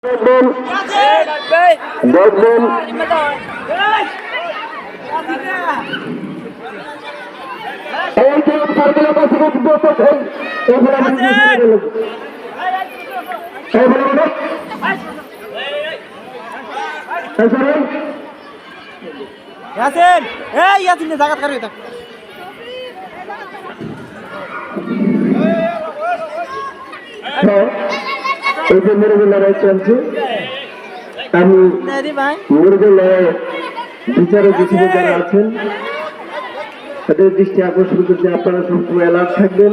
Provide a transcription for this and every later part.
দেখবেন এই যে সার্কেলের কাছে এই যে মুরগি লড়াই চলছে। আমি মুরগি লড়াই বিচারে বিশেষ যারা আছেন তাদের দৃষ্টি আকর্ষণ করতে আপনারা সবসময় অ্যালার্ট থাকবেন।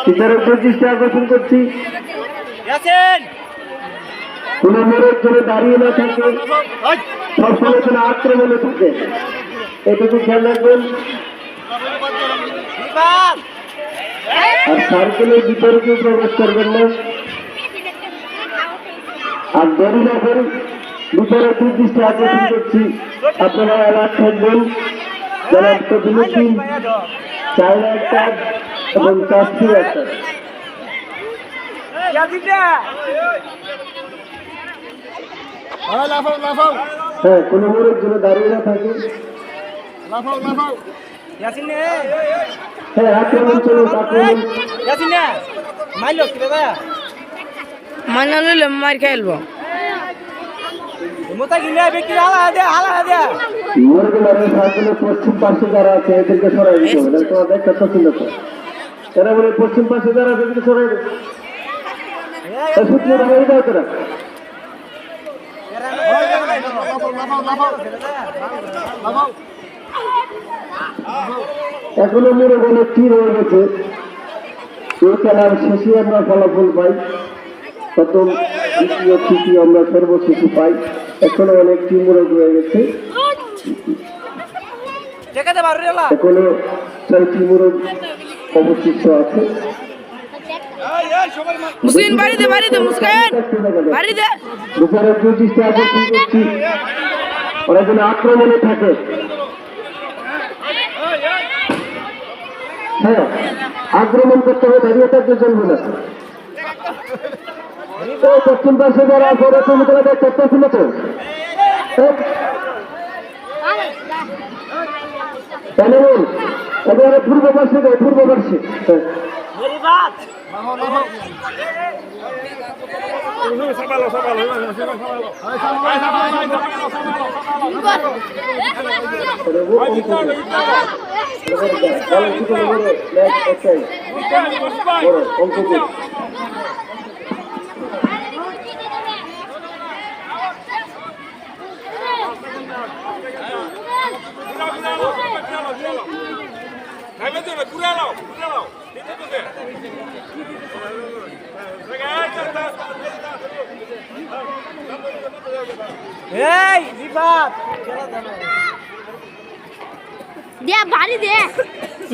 বিচারের দৃষ্টি আকর্ষণ করছি, কোন মোড়ের জন্য দাঁড়িয়ে না থাকে, সবসময় কোনো আক্রমণে থাকে, এটুকু খেয়াল রাখবেন। আর সার্কেলের ভিতরে কেউ প্রবেশ করবেন না। আর দেরি না করে ভিতরে দৃষ্টি আকর্ষণ করছি, আপনারা অ্যালার্ট থাকবেন। যারা প্রতিমুখী চায়না একটা এবং কাশ্মীর একটা, হ্যাঁ কোনো মোড়ের জন্য দাঁড়িয়ে না থাকে, হ্যাঁ আক্রমণ চলুন, আক্রমণ মার খেলবো পশ্চিম পাশে যারা আছে এদেরকে সরাই দিতে হবে। তোমাদের একটা পছন্দ করে তারা বলে পশ্চিম পাশে যারা আছে এদেরকে সরাই দেবে, সূত্রে দাঁড়িয়ে দাও তোরা। এখনো মনে বলে কি রয়ে গেছে, এই খেলার শেষে আমরা ফলাফল পাই, প্রথম দ্বিতীয় তৃতীয় আমরা সর্বশেষে পাই। এখনো অনেক টিম রয়ে গেছে, এখনো 6টি মোড়ক অবশিষ্ট আছে। ওরা যেন আক্রমণে থাকে, হ্যাঁ আক্রমণ করতে হবে, দাঁড়িয়ে থাকতে চলবে না। পশ্চিম পাশে যারা করতেছিল তো এবারে পূর্ব পাশে দেয়, পূর্ব পাশে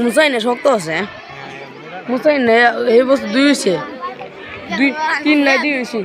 মুসাই না শক্ত আছে, মুসাই না এই বস্তু দুই হয়েছে, 2 3 না 2 হয়েছে।